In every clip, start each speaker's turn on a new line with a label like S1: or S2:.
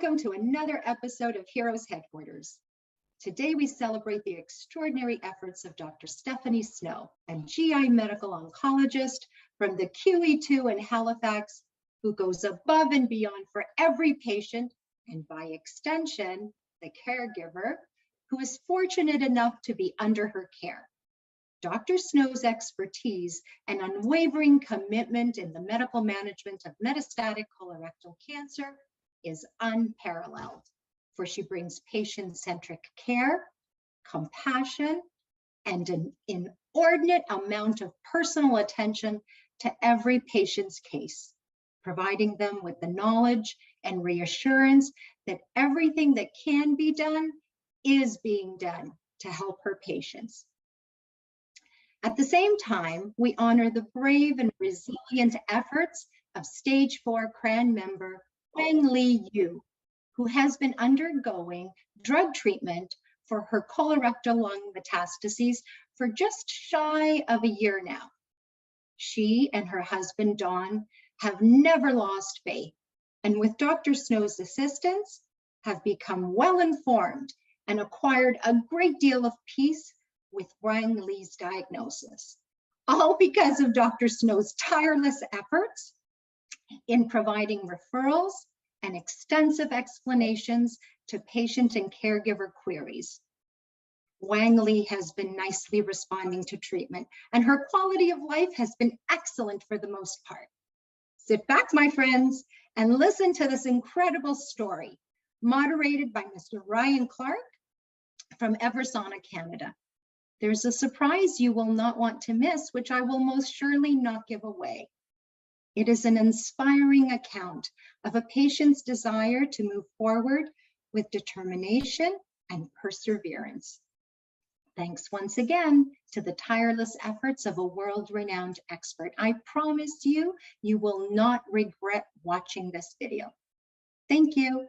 S1: welcome to another episode of Heroes Headquarters. Today we celebrate the extraordinary efforts of Dr. Stephanie Snow, a GI medical oncologist from the QE2 in Halifax, who goes above and beyond for every patient and by extension, the caregiver who is fortunate enough to be under her care. Dr. Snow's expertise and unwavering commitment in the medical management of metastatic colorectal cancer is unparalleled, for she brings patient-centric care, compassion, and an inordinate amount of personal attention to every patient's case, providing them with the knowledge and reassurance that everything that can be done is being done to help her patients. At the same time, we honor the brave and resilient efforts of Stage 4 CRAN member Wang Yu, who has been undergoing drug treatment for her colorectal lung metastases for just shy of a year now. She and her husband, Don, have never lost faith, and with Dr. Snow's assistance, have become well-informed and acquired a great deal of peace with Wang Li's diagnosis, all because of Dr. Snow's tireless efforts in providing referrals and extensive explanations to patient and caregiver queries. Wang Li has been nicely responding to treatment, and her quality of life has been excellent for the most part. Sit back, my friends, and listen to this incredible story, moderated by Mr. Ryan Clark from Eversana, Canada. There's a surprise you will not want to miss, which I will most surely not give away. It is an inspiring account of a patient's desire to move forward with determination and perseverance. Thanks once again to the tireless efforts of a world-renowned expert. I promise you, you will not regret watching this video. Thank you.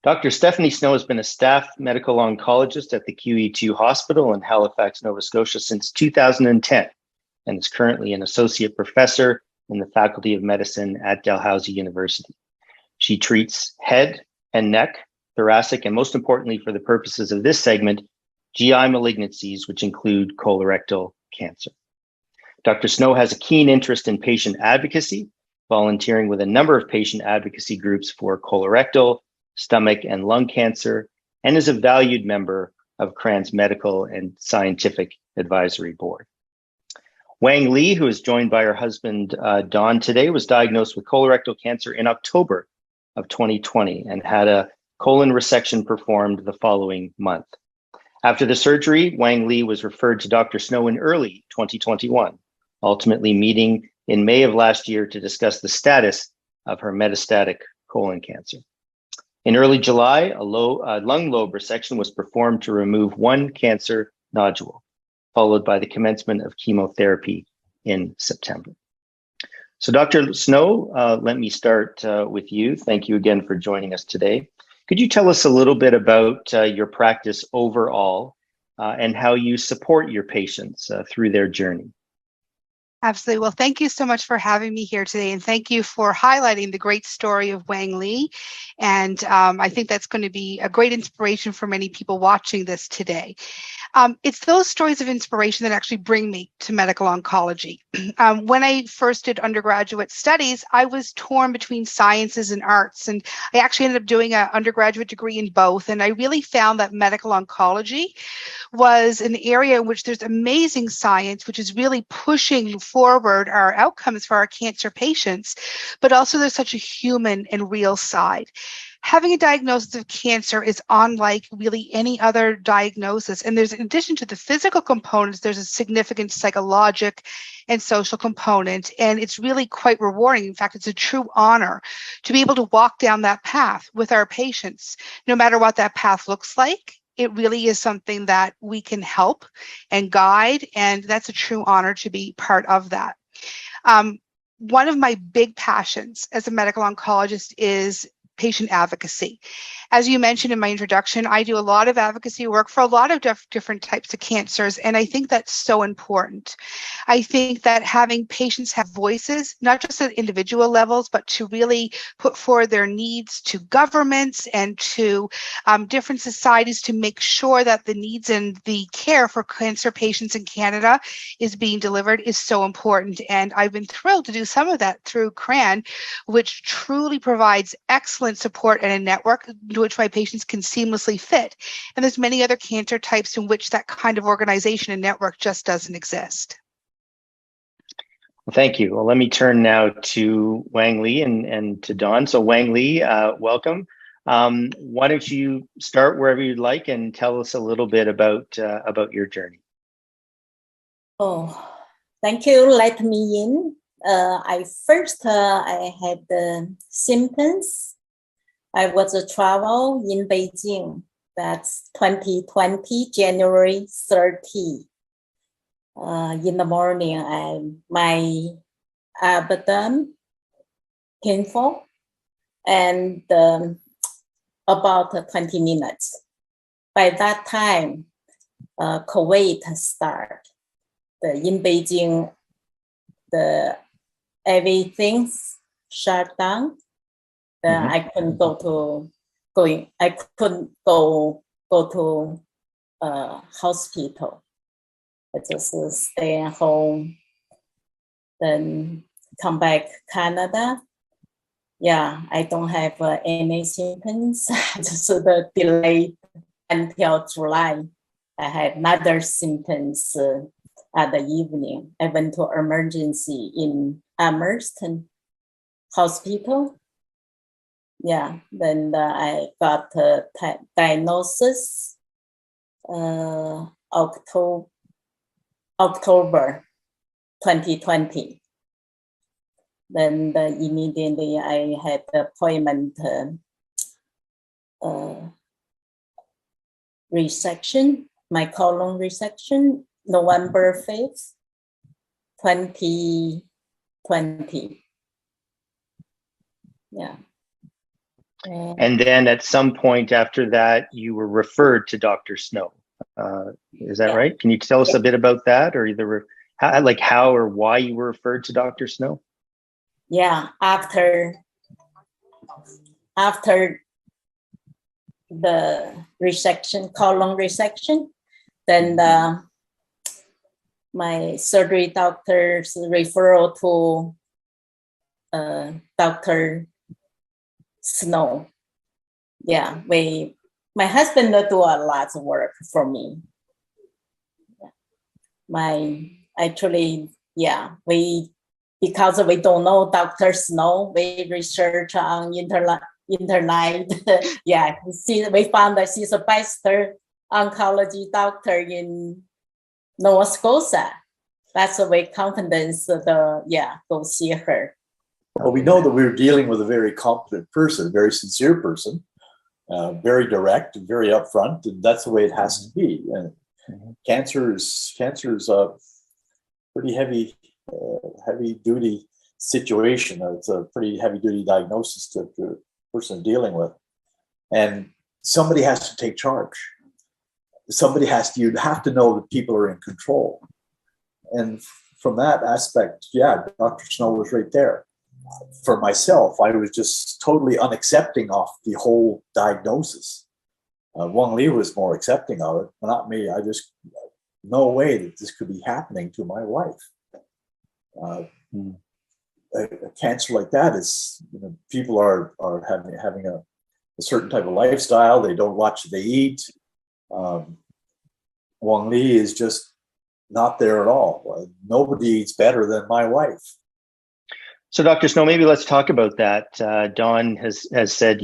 S2: Dr. Stephanie Snow has been a staff medical oncologist at the QE2 Hospital in Halifax, Nova Scotia since 2010 and is currently an associate professor in the Faculty of Medicine at Dalhousie University. She treats head and neck, thoracic, and most importantly for the purposes of this segment, GI malignancies, which include colorectal cancer. Dr. Snow has a keen interest in patient advocacy, volunteering with a number of patient advocacy groups for colorectal, stomach, and lung cancer, and is a valued member of CRAN's Medical and Scientific Advisory Board. Wang Li, who is joined by her husband, Don, today, was diagnosed with colorectal cancer in October of 2020 and had a colon resection performed the following month. After the surgery, Wang Li was referred to Dr. Snow in early 2021, ultimately meeting in May of last year to discuss the status of her metastatic colon cancer. In early July, a lung lobe resection was performed to remove one cancer nodule, followed by the commencement of chemotherapy in September. So Dr. Snow, let me start with you. Thank you again for joining us today. Could you tell us a little bit about your practice overall and how you support your patients through their journey?
S3: Absolutely. Well, thank you so much for having me here today, and thank you for highlighting the great story of Wang Li. And I think that's going to be a great inspiration for many people watching this today. It's those stories of inspiration that actually bring me to medical oncology. When I first did undergraduate studies, I was torn between sciences and arts, and I actually ended up doing an undergraduate degree in both. And I really found that medical oncology was an area in which there's amazing science, which is really pushing forward our outcomes for our cancer patients, but also there's such a human and real side. Having a diagnosis of cancer is unlike really any other diagnosis. And there's, in addition to the physical components, there's a significant psychologic and social component. And it's really quite rewarding. In fact, it's a true honor to be able to walk down that path with our patients, no matter what that path looks like. It really is something that we can help and guide, and that's a true honor to be part of that. One of my big passions as a medical oncologist is patient advocacy. As you mentioned in my introduction, I do a lot of advocacy work for a lot of different types of cancers, and I think that's so important. I think that having patients have voices, not just at individual levels, but to really put forward their needs to governments and to different societies to make sure that the needs and the care for cancer patients in Canada is being delivered is so important. And I've been thrilled to do some of that through CRAN, which truly provides excellent support and a network to which my patients can seamlessly fit. And there's many other cancer types in which that kind of organization and network just doesn't exist.
S2: Well, thank you. Well, let me turn now to Wang Li and to Dawn. So Wang Li, welcome. Why don't you start wherever you'd like and tell us a little bit about your journey.
S4: Oh, thank you. Let me in. I had the symptoms. I was a travel in Beijing. That's 2020, January 30. In the morning, my abdomen painful, and about 20 minutes. By that time, COVID started. In Beijing, everything's shut down. I couldn't go to hospital. I just stay at home, then come back Canada. Yeah, I don't have any symptoms. Just delayed until July. I had another symptoms at the evening. I went to emergency in Amherst Hospital. Yeah, then I got a diagnosis October 2020. Then immediately I had the appointment resection, my colon resection, November 5th, 2020. Yeah.
S2: And then at some point after that, you were referred to Dr. Snow. Is that right? Can you tell us a bit about that, or how or why you were referred to Dr. Snow?
S4: Yeah, after the resection, colon resection, then my surgery doctor's referral to Dr. Snow. Yeah, my husband do a lot of work for me. Because we don't know Dr. Snow, we research on internet. Yeah, we found that she's a best oncology doctor in Nova Scotia. That's a way confidence go see her.
S5: Well, we know that we're dealing with a very competent person, a very sincere person, very direct and very upfront, and that's the way it has to be. And cancer is a pretty heavy duty situation. It's a pretty heavy duty diagnosis that the person is dealing with, and somebody has to take charge. You have to know that people are in control, and from that aspect, yeah, Dr. Snow was right there. For myself, I was just totally unaccepting of the whole diagnosis. Wang Li was more accepting of it, not me. I just, no way that this could be happening to my wife. A cancer like that is, people are having a certain type of lifestyle. They don't watch what they eat. Wang Li is just not there at all. Nobody eats better than my wife.
S2: So Dr. Snow, maybe let's talk about that. Dawn has said,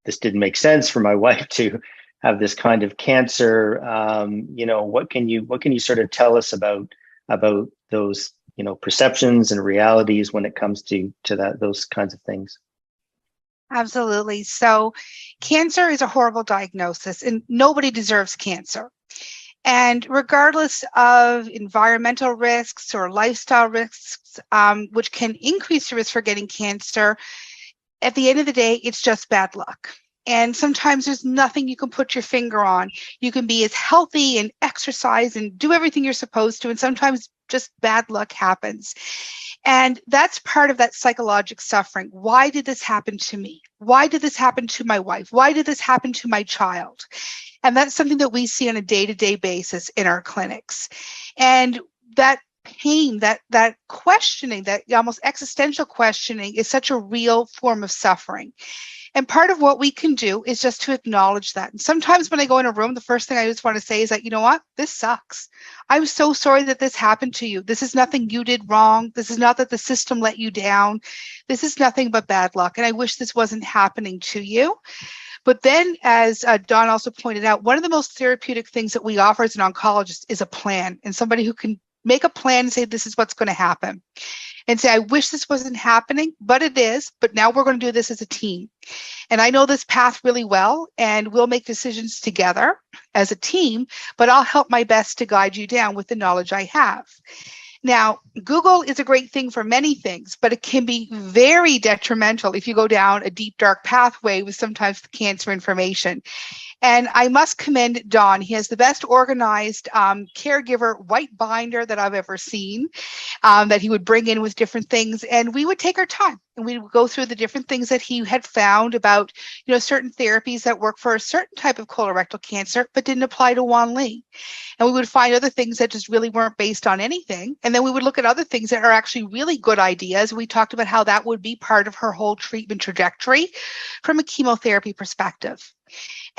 S2: this didn't make sense for my wife to have this kind of cancer. What can you sort of tell us about those, perceptions and realities when it comes to those kinds of things?
S3: Absolutely. So cancer is a horrible diagnosis, and nobody deserves cancer. And regardless of environmental risks or lifestyle risks, which can increase the risk for getting cancer, at the end of the day, it's just bad luck. And sometimes there's nothing you can put your finger on. You can be as healthy and exercise and do everything you're supposed to. And sometimes just bad luck happens. And that's part of that psychological suffering. Why did this happen to me? Why did this happen to my wife? Why did this happen to my child? And that's something that we see on a day-to-day basis in our clinics. And that pain, that questioning, that almost existential questioning is such a real form of suffering. And part of what we can do is just to acknowledge that. And sometimes when I go in a room, the first thing I just want to say is that, you know what, this sucks. I'm so sorry that this happened to you. This is nothing you did wrong. This is not that the system let you down. This is nothing but bad luck. And I wish this wasn't happening to you. But then, as Don also pointed out, one of the most therapeutic things that we offer as an oncologist is a plan, and somebody who can make a plan and say, this is what's going to happen. And say, I wish this wasn't happening, but it is. But now we're going to do this as a team. And I know this path really well, and we'll make decisions together as a team, but I'll help my best to guide you down with the knowledge I have. Now, Google is a great thing for many things, but it can be very detrimental if you go down a deep, dark pathway with sometimes the cancer information. And I must commend Don. He has the best organized caregiver white binder that I've ever seen, that he would bring in with different things. And we would take our time and we would go through the different things that he had found about, certain therapies that work for a certain type of colorectal cancer, but didn't apply to Wang Li. And we would find other things that just really weren't based on anything. And then we would look at other things that are actually really good ideas. We talked about how that would be part of her whole treatment trajectory from a chemotherapy perspective.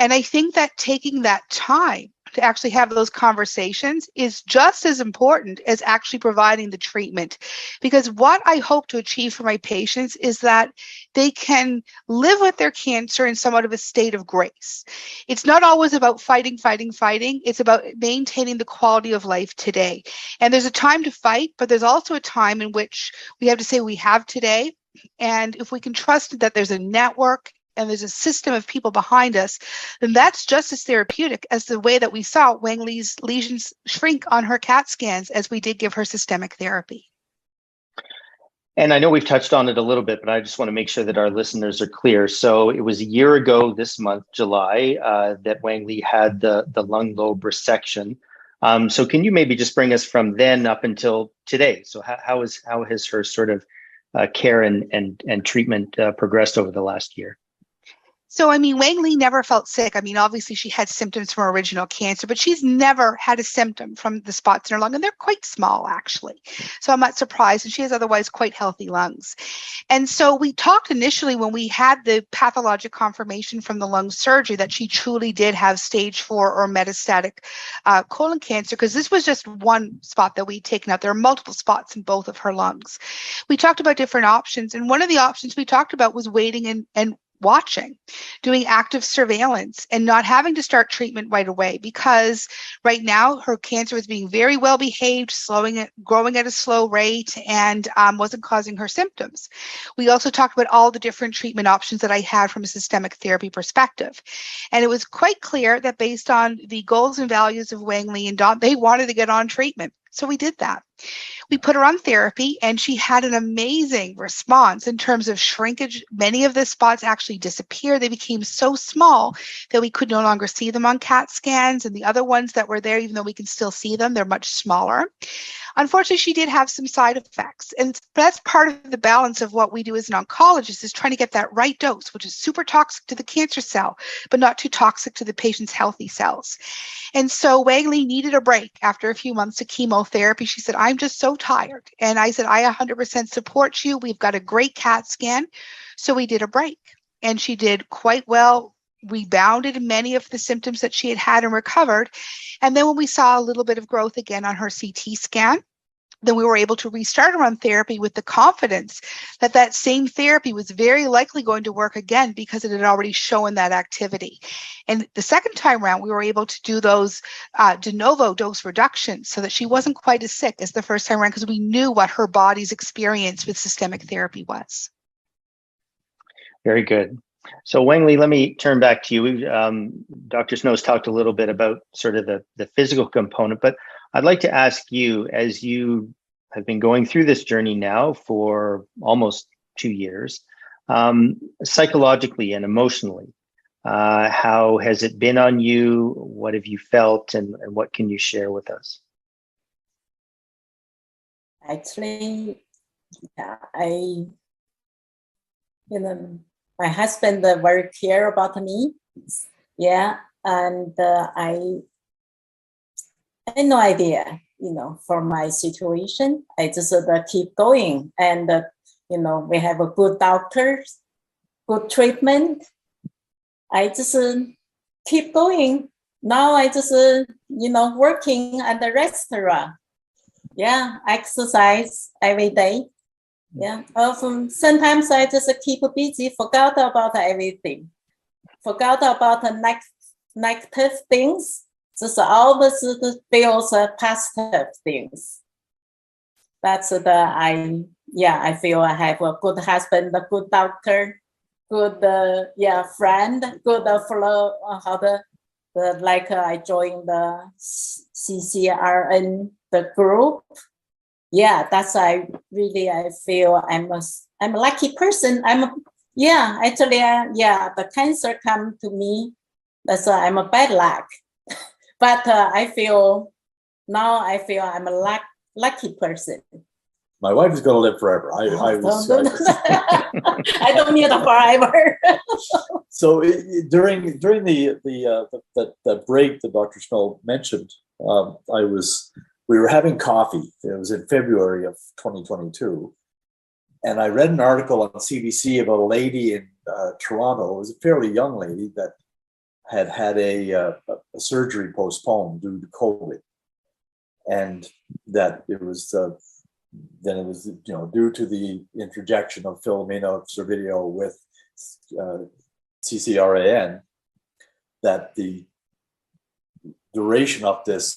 S3: And I think that taking that time to actually have those conversations is just as important as actually providing the treatment. Because what I hope to achieve for my patients is that they can live with their cancer in somewhat of a state of grace. It's not always about fighting. It's about maintaining the quality of life today. And there's a time to fight, but there's also a time in which we have to say we have today. And if we can trust that there's a network and there's a system of people behind us, then that's just as therapeutic as the way that we saw Wang Li's lesions shrink on her CAT scans as we did give her systemic therapy.
S2: And I know we've touched on it a little bit, but I just want to make sure that our listeners are clear. So it was a year ago this month, July, that Wang Li had the lung lobe resection. So can you maybe just bring us from then up until today? So how has her sort of care and treatment progressed over the last year?
S3: So, Wang Li never felt sick. Obviously she had symptoms from original cancer, but she's never had a symptom from the spots in her lung, and they're quite small, actually. So I'm not surprised, and she has otherwise quite healthy lungs. And so we talked initially when we had the pathologic confirmation from the lung surgery that she truly did have stage 4 or metastatic colon cancer, because this was just one spot that we'd taken out. There are multiple spots in both of her lungs. We talked about different options, and one of the options we talked about was waiting and watching, doing active surveillance and not having to start treatment right away, because right now her cancer was being very well behaved, growing at a slow rate, and wasn't causing her symptoms. We also talked about all the different treatment options that I had from a systemic therapy perspective. And it was quite clear that based on the goals and values of Wang Li and Don, they wanted to get on treatment. So we did that. We put her on therapy, and she had an amazing response in terms of shrinkage. Many of the spots actually disappeared. They became so small that we could no longer see them on CAT scans, and the other ones that were there, even though we can still see them, they're much smaller. Unfortunately, she did have some side effects, and that's part of the balance of what we do as an oncologist, is trying to get that right dose, which is super toxic to the cancer cell, but not too toxic to the patient's healthy cells. And so Wang Li needed a break after a few months of chemotherapy. She said, I'm just so tired. And I said, I 100% support you. We've got a great CAT scan. So we did a break, and she did quite well, rebounded many of the symptoms that she had and recovered. And then when we saw a little bit of growth again on her CT scan, then we were able to restart her on therapy with the confidence that that same therapy was very likely going to work again, because it had already shown that activity. And the second time around, we were able to do those de novo dose reductions so that she wasn't quite as sick as the first time around, because we knew what her body's experience with systemic therapy was.
S2: Very good. So Wang Li, let me turn back to you. Dr. Snow's talked a little bit about sort of the physical component, but I'd like to ask you, as you have been going through this journey now for almost 2 years, psychologically and emotionally. How has it been on you? What have you felt, and what can you share with us?
S4: Actually, yeah, my husband very care about me. Yeah, and I had no idea, for my situation. I just keep going, and we have a good doctors, good treatment. I just keep going. Now I just working at the restaurant. Yeah, exercise every day. Yeah, often sometimes I just keep busy, forgot about everything, forgot about the negative things. Just always feels positive things. That's I feel I have a good husband, a good doctor, good friend, good flow. I joined the CCRN, the group. Yeah, that's I feel I'm a lucky person. Actually the cancer come to me. That's why I'm a bad luck. But I feel I'm a lucky person.
S5: My wife is going to live forever. I
S4: don't need a forever.
S5: So during the break that Dr. Snow mentioned, we were having coffee. It was in February of 2022, and I read an article on CBC about a lady in Toronto. It was a fairly young lady that had a surgery postponed due to COVID, and that it was due to the interjection of Philomena Servideo with CCRAN, that the duration of this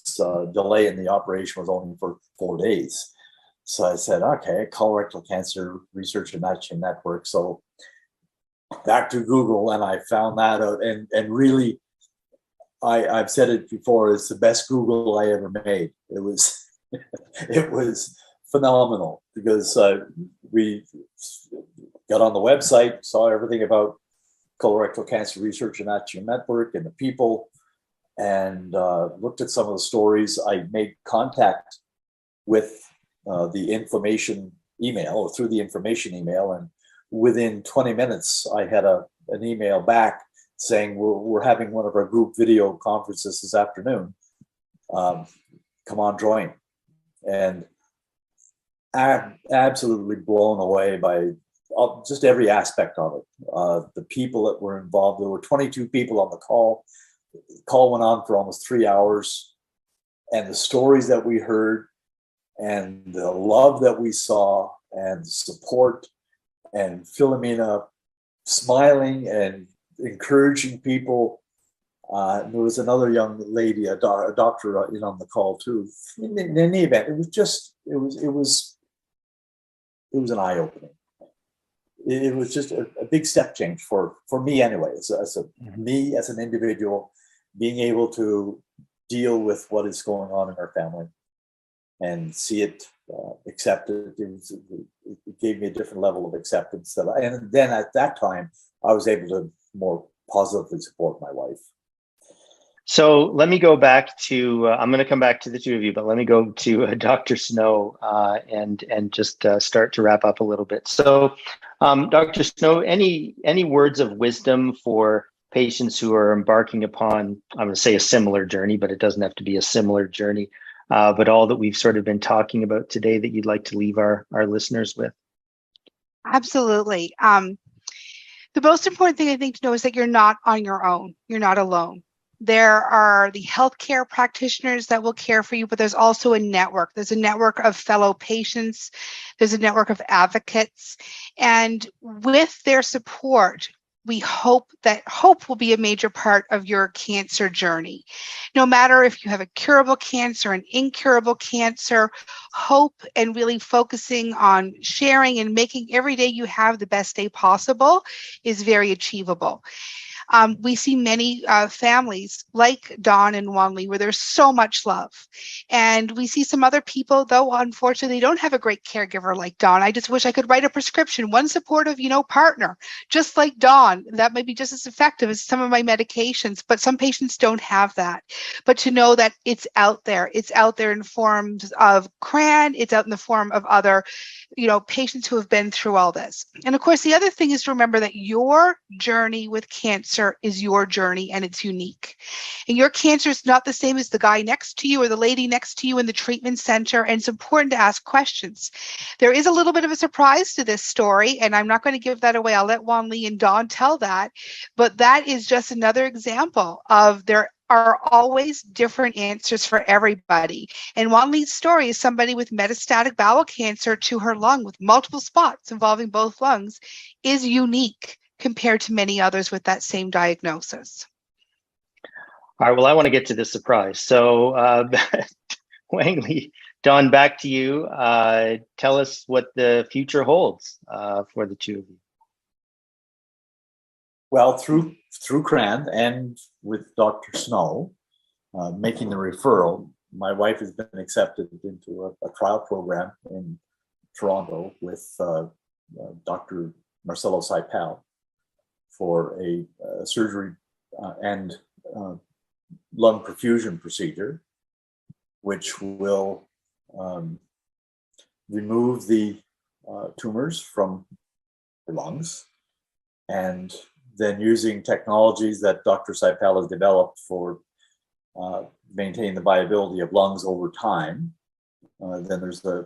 S5: delay in the operation was only for 4 days. So I said, okay, colorectal cancer research and action network. So back to Google, and I found that out, and really, I've said it before, it's the best Google I ever made. It was it was phenomenal, because we got on the website, saw everything about colorectal cancer research and action network and the people, and looked at some of the stories. I made contact with the information email, or through the information email, and within 20 minutes, I had an email back saying, we're having one of our group video conferences this afternoon. Come on, join. And I'm absolutely blown away by just every aspect of it. The people that were involved, there were 22 people on the call. The call went on for almost 3 hours. And the stories that we heard, and the love that we saw, and the support, and Philomena smiling and encouraging people. There was another young lady, a doctor on the call too. In any event, it was an eye-opening. It was just a big step change for me anyway, me as an individual, being able to deal with what is going on in our family and see it accepted. It gave me a different level of acceptance. And then at that time, I was able to more positively support my wife.
S2: So let me go back to, I'm going to come back to the two of you, but let me go to Dr. Snow and just start to wrap up a little bit. So Dr. Snow, any words of wisdom for patients who are embarking upon, I'm going to say a similar journey, but it doesn't have to be a similar journey, but all that we've sort of been talking about today that you'd like to leave our listeners with?
S3: Absolutely. The most important thing I think to know is that you're not on your own. You're not alone. There are the healthcare practitioners that will care for you, but there's also a network. There's a network of fellow patients. There's a network of advocates. And with their support, we hope that hope will be a major part of your cancer journey. No matter if you have a curable cancer, an incurable cancer, hope and really focusing on sharing and making every day you have the best day possible is very achievable. We see many families like Dawn and Wang Li where there's so much love. And we see some other people, though, unfortunately, they don't have a great caregiver like Dawn. I just wish I could write a prescription, one supportive, partner, just like Dawn. That might be just as effective as some of my medications, but some patients don't have that. But to know that it's out there in forms of CRAN, it's out in the form of other patients who have been through all this. And of course, the other thing is to remember that your journey with cancer is your journey and it's unique. And your cancer is not the same as the guy next to you or the lady next to you in the treatment center. And it's important to ask questions. There is a little bit of a surprise to this story, and I'm not going to give that away. I'll let Wang Li and Dawn tell that. But that is just another example of there are always different answers for everybody. And Wang Li's story is somebody with metastatic bowel cancer to her lung with multiple spots involving both lungs is unique compared to many others with that same diagnosis.
S2: All right, well, I want to get to the surprise. So Wang Li, Dawn, back to you. Tell us what the future holds for the two of you.
S5: Well, through CRAN and with Dr. Snow making the referral, my wife has been accepted into a trial program in Toronto with Dr. Marcelo Saipal for a surgery and lung perfusion procedure, which will remove the tumors from the lungs, and then using technologies that Dr. Saipal has developed for maintaining the viability of lungs over time. Then there's a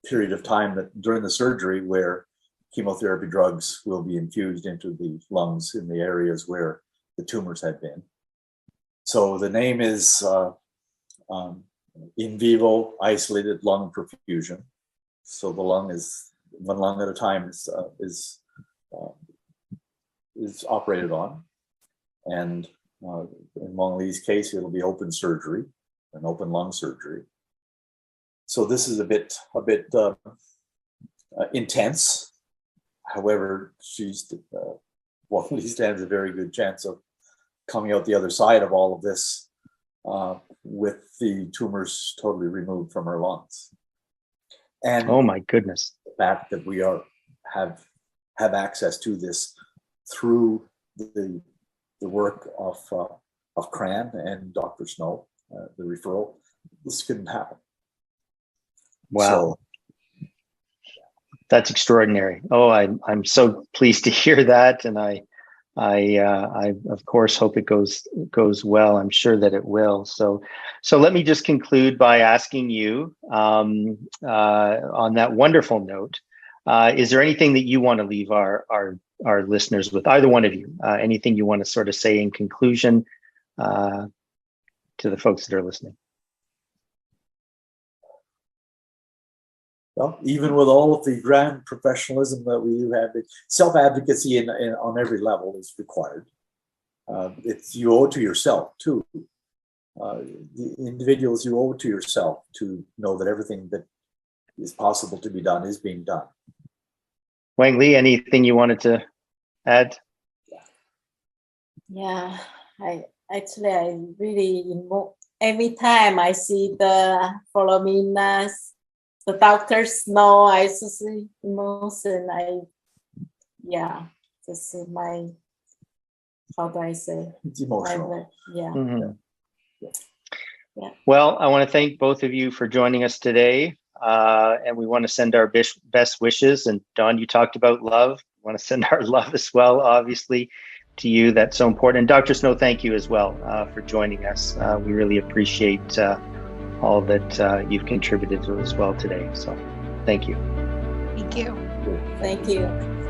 S5: period of time that during the surgery where chemotherapy drugs will be infused into the lungs in the areas where the tumors had been. So the name is in vivo isolated lung perfusion. So the lung is one lung at a time is operated on, and in Wang Li's case, it'll be open surgery, an open lung surgery. So this is a bit intense. However, Wang Li stands a very good chance of coming out the other side of all of this with the tumors totally removed from her lungs. And
S2: oh my goodness,
S5: the fact that we have access to this through the work of CRAN and Dr. Snow, the referral, this couldn't happen.
S2: Wow. So, that's extraordinary. Oh, I'm so pleased to hear that, and I of course hope it goes well. I'm sure that it will. So let me just conclude by asking you on that wonderful note. Is there anything that you want to leave our listeners with, either one of you? Anything you want to sort of say in conclusion to the folks that are listening?
S5: Well, even with all of the grand professionalism that we do have, self-advocacy on every level is required. You owe it to yourself too. The individuals, you owe it to yourself to know that everything that is possible to be done is being done.
S2: Wang Li, anything you wanted to add?
S4: Yeah, I really every time I see the Philomena, the doctors know I just emotion. This is my, how do I say?
S5: It's emotional.
S4: Yeah.
S2: Mm-hmm.
S4: Yeah.
S2: Well, I want to thank both of you for joining us today. And we want to send our best wishes. And Dawn, you talked about love. We want to send our love as well, obviously, to you. That's so important. And Dr. Snow, thank you as well for joining us. We really appreciate all that you've contributed to as well today. So thank you.
S3: Thank you.
S4: Thank you.